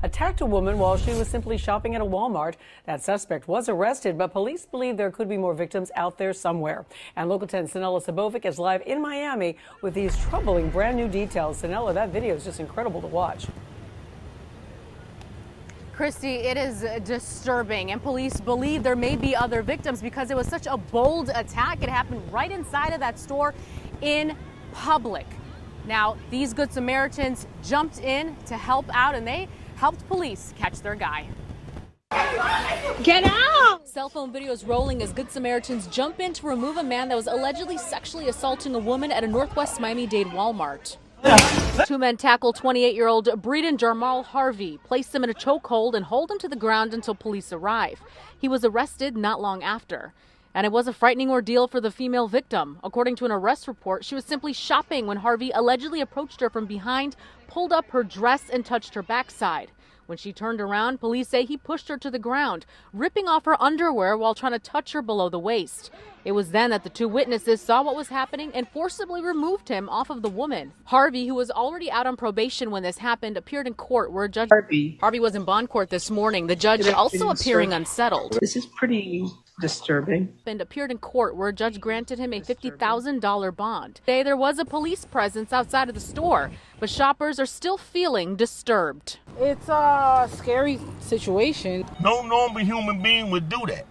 attacked a woman while she was simply shopping at a Walmart. That suspect was arrested, but police believe there could be more victims out there somewhere. And Local 10's Sanella Sabovic is live in Miami with these troubling brand new details. Sanella, that video is just incredible to watch. Christy, it is disturbing, and police believe there may be other victims because it was such a bold attack. It happened right inside of that store in public. Now, these Good Samaritans jumped in to help out, and they helped police catch their guy. Get out! Cell phone videos rolling as Good Samaritans jump in to remove a man that was allegedly sexually assaulting a woman at a Northwest Miami-Dade Walmart. Two men tackle 28-year-old Breeden Jarmal Harvey, place him in a chokehold and hold him to the ground until police arrive. He was arrested not long after. And it was a frightening ordeal for the female victim. According to an arrest report, she was simply shopping when Harvey allegedly approached her from behind, pulled up her dress and touched her backside. When she turned around, police say he pushed her to the ground, ripping off her underwear while trying to touch her below the waist. It was then that the two witnesses saw what was happening and forcibly removed him off of the woman. Harvey, who was already out on probation when this happened, appeared in court where a judge... Harvey was in bond court this morning. The judge also appearing unsettled. This is pretty disturbing. And appeared in court where a judge granted him a $50,000 bond. Today there was a police presence outside of the store, but shoppers are still feeling disturbed. It's a scary situation. No normal human being would do that.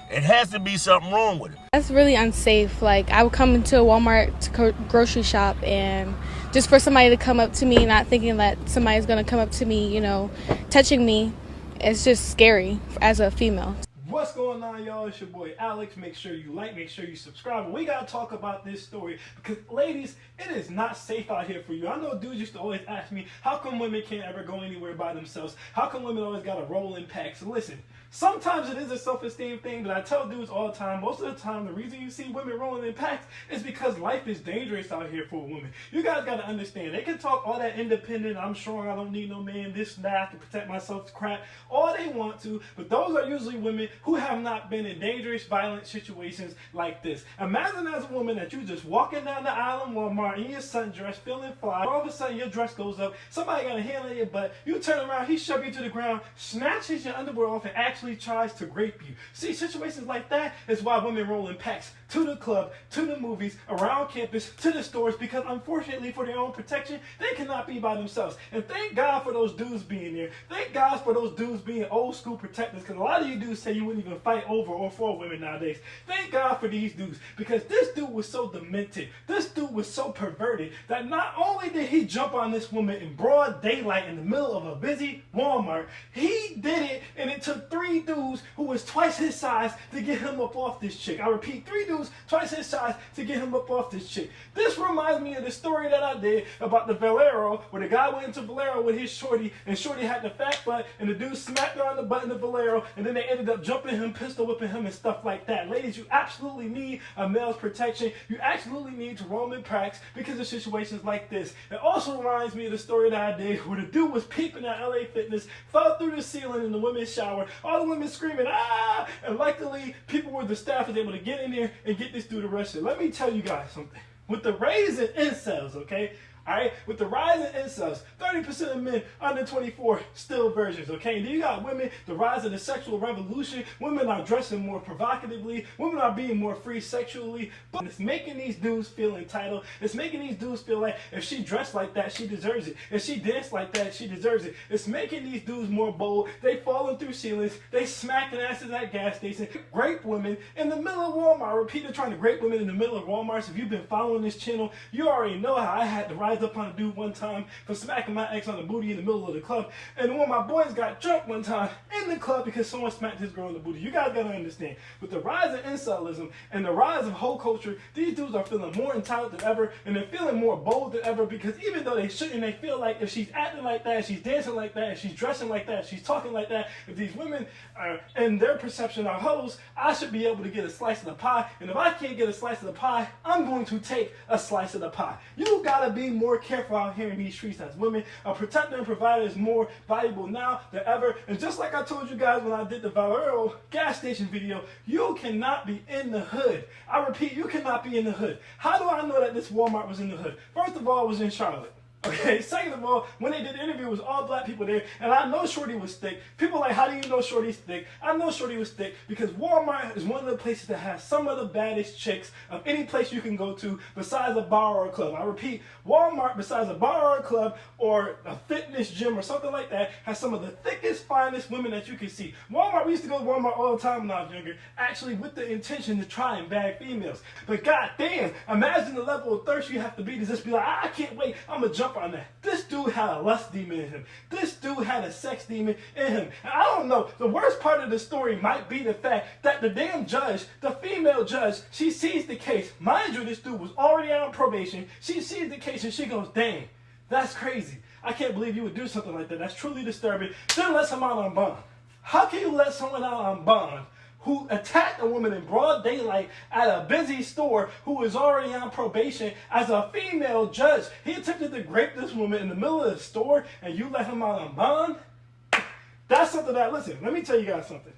It has to be something wrong with it. That's really unsafe. Like, I would come into a Walmart to grocery shop, and just for somebody to come up to me, not thinking that somebody's going to come up to me, you know, touching me, it's just scary as a female. What's going on, y'all? It's your boy Alex. Make sure you like, make sure you subscribe. We gotta talk about this story because, ladies, it is not safe out here for you. I know dudes used to always ask me, how come women can't ever go anywhere by themselves? How come women always gotta roll in packs? Listen, sometimes it is a self-esteem thing, but I tell dudes all the time, most of the time, the reason you see women rolling in packs is because life is dangerous out here for a woman. You guys gotta understand, they can talk all that independent, I'm strong, I don't need no man, this and that, I can protect myself, crap, all they want to, but those are usually women who have not been in dangerous, violent situations like this. Imagine as a woman that you just walking down the aisle in Walmart in your sundress, feeling fly, all of a sudden your dress goes up, somebody got a hand on your butt, you turn around, he shove you to the ground, snatches your underwear off and actually tries to rape you. See, situations like that is why women roll in packs to the club, to the movies, around campus, to the stores, because unfortunately for their own protection, they cannot be by themselves. And thank God for those dudes being there. Thank God for those dudes being old school protectors, because a lot of you dudes say you wouldn't even fight over or for women nowadays. Thank God for these dudes, because this dude was so demented, this dude was so perverted, that not only did he jump on this woman in broad daylight in the middle of a busy Walmart, he did it, and it took 3 dudes who was twice his size to get him up off this chick. I repeat, 3 dudes twice his size to get him up off this chick. This reminds me of the story that I did about the Valero, where the guy went into Valero with his shorty, and shorty had the fat butt, and the dude smacked her on the butt in the Valero, and then they ended up jumping him, pistol whipping him, and stuff like that. Ladies, you absolutely need a male's protection. You absolutely need to roam in packs because of situations like this. It also reminds me of the story that I did where the dude was peeping at LA Fitness, fell through the ceiling in the women's shower, all the women screaming, ah! And luckily, people with the staff was able to get in there and get this dude arrested. Let me tell you guys something. With the rise in incels, okay? Alright, with the rise in incels, 30% of men under 24 still virgins, okay? And then you got women, the rise of the sexual revolution, women are dressing more provocatively, women are being more free sexually, but it's making these dudes feel entitled, it's making these dudes feel like if she dressed like that, she deserves it. If she danced like that, she deserves it. It's making these dudes more bold, they falling through ceilings, they smacking asses at gas stations, grape women in the middle of Walmart. I repeat, they're trying to grape women in the middle of Walmart. So if you've been following this channel, you already know how I had to rise up on a dude one time for smacking my ex on the booty in the middle of the club, and one of my boys got jumped one time in the club because someone smacked his girl in the booty. You guys gotta understand, with the rise of incelism and the rise of whole culture, these dudes are feeling more entitled than ever, and they're feeling more bold than ever, because even though they shouldn't, they feel like if she's acting like that, if she's dancing like that, if she's dressing like that, if she's talking like that, if these women are, in their perception, are hoes, I should be able to get a slice of the pie, and if I can't get a slice of the pie, I'm going to take a slice of the pie. You gotta be more careful out here in these streets as women. A protector and provider is more valuable now than ever. And just like I told you guys when I did the Valero gas station video, you cannot be in the hood. I repeat, you cannot be in the hood. How do I know that this Walmart was in the hood? First of all, it was in Charlotte. Okay, second of all, when they did the interview, it was all black people there, and I know Shorty was thick. People are like, how do you know Shorty's thick? I know Shorty was thick because Walmart is one of the places that has some of the baddest chicks of any place you can go to besides a bar or a club. I repeat, Walmart, besides a bar or a club or a fitness gym or something like that, has some of the thickest, finest women that you can see. Walmart, we used to go to Walmart all the time when I was younger, actually with the intention to try and bag females. But goddamn, imagine the level of thirst you have to be to just be like, I can't wait, I'm gonna jump on that. This dude had a lust demon in him. This dude had a sex demon in him. And I don't know, the worst part of the story might be the fact that the damn judge, the female judge, she sees the case. Mind you, this dude was already on probation. She sees the case and she goes, dang, that's crazy. I can't believe you would do something like that. That's truly disturbing. Then let him out on bond. How can you let someone out on bond who attacked a woman in broad daylight at a busy store who was already on probation as a female judge? He attempted to grape this woman in the middle of the store and you let him out on bond? That's something that, listen, let me tell you guys something.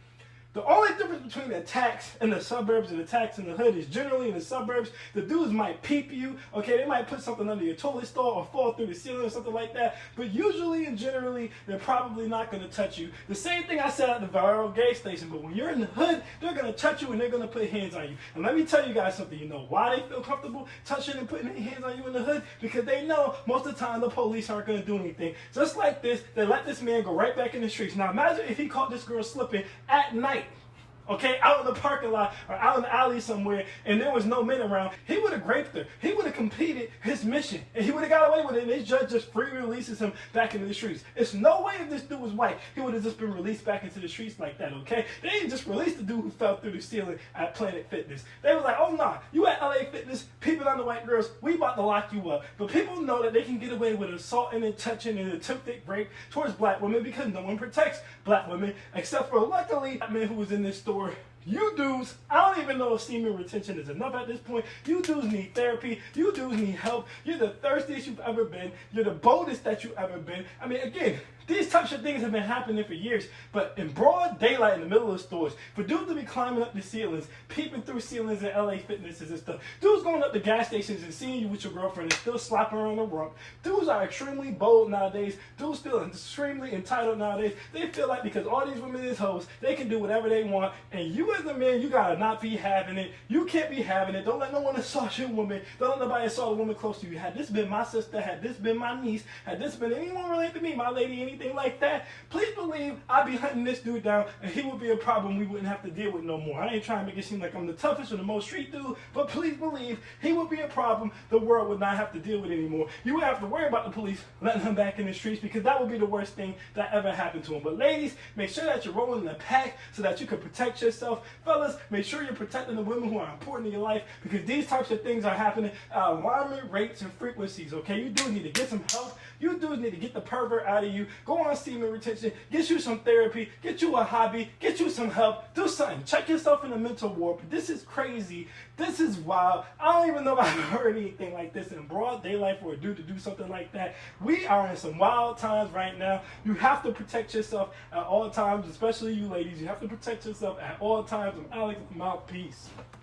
The only difference between attacks in the suburbs and attacks in the hood is generally in the suburbs, the dudes might peep you, okay, they might put something under your toilet stall or fall through the ceiling or something like that, but usually and generally, they're probably not going to touch you. The same thing I said at the viral gas station, but when you're in the hood, they're going to touch you and they're going to put hands on you. And let me tell you guys something, you know why they feel comfortable touching and putting their hands on you in the hood? Because they know most of the time the police aren't going to do anything. Just like this, they let this man go right back in the streets. Now imagine if he caught this girl slipping at night. Okay, out in the parking lot or out in the alley somewhere and there was no men around, he would have graped her. He would have completed his mission and he would have got away with it and this judge just free releases him back into the streets. It's no way if this dude was white, he would have just been released back into the streets like that, okay? They didn't just release the dude who fell through the ceiling at Planet Fitness. They was like, oh nah, you at LA Fitness, peeping on the white girls, we about to lock you up. But people know that they can get away with assaulting and touching and attempted rape towards black women because no one protects black women except for luckily that man who was in this store. You dudes, I don't even know if semen retention is enough at this point. You dudes need therapy. You dudes need help. You're the thirstiest you've ever been. You're the boldest that you've ever been. I mean, again, these types of things have been happening for years, but in broad daylight in the middle of stores, for dudes to be climbing up the ceilings, peeping through ceilings at LA Fitnesses and stuff, dudes going up to gas stations and seeing you with your girlfriend and still slapping her on the rump. Dudes are extremely bold nowadays. Dudes feel extremely entitled nowadays. They feel like because all these women is hoes, they can do whatever they want, and you as a man, you gotta not be having it. You can't be having it. Don't let no one assault your woman. Don't let nobody assault a woman close to you. Had this been my sister, had this been my niece, had this been anyone related to me, my lady, anything like that, please believe I'd be hunting this dude down and he would be a problem we wouldn't have to deal with no more. I ain't trying to make it seem like I'm the toughest or the most street dude, but please believe he would be a problem the world would not have to deal with anymore. You would have to worry about the police letting him back in the streets because that would be the worst thing that ever happened to him. But ladies, make sure that you're rolling in a pack so that you can protect yourself. Fellas, make sure you're protecting the women who are important in your life because these types of things are happening at alarming rates and frequencies, okay? You do need to get some help. You do need to get the pervert out of you. Go on semen retention. Get you some therapy. Get you a hobby. Get you some help. Do something. Check yourself in a mental warp. This is crazy. This is wild. I don't even know if I've heard anything like this in broad daylight for a dude to do something like that. We are in some wild times right now. You have to protect yourself at all times, especially you ladies. You have to protect yourself at all times. I'm Alex, mouthpiece.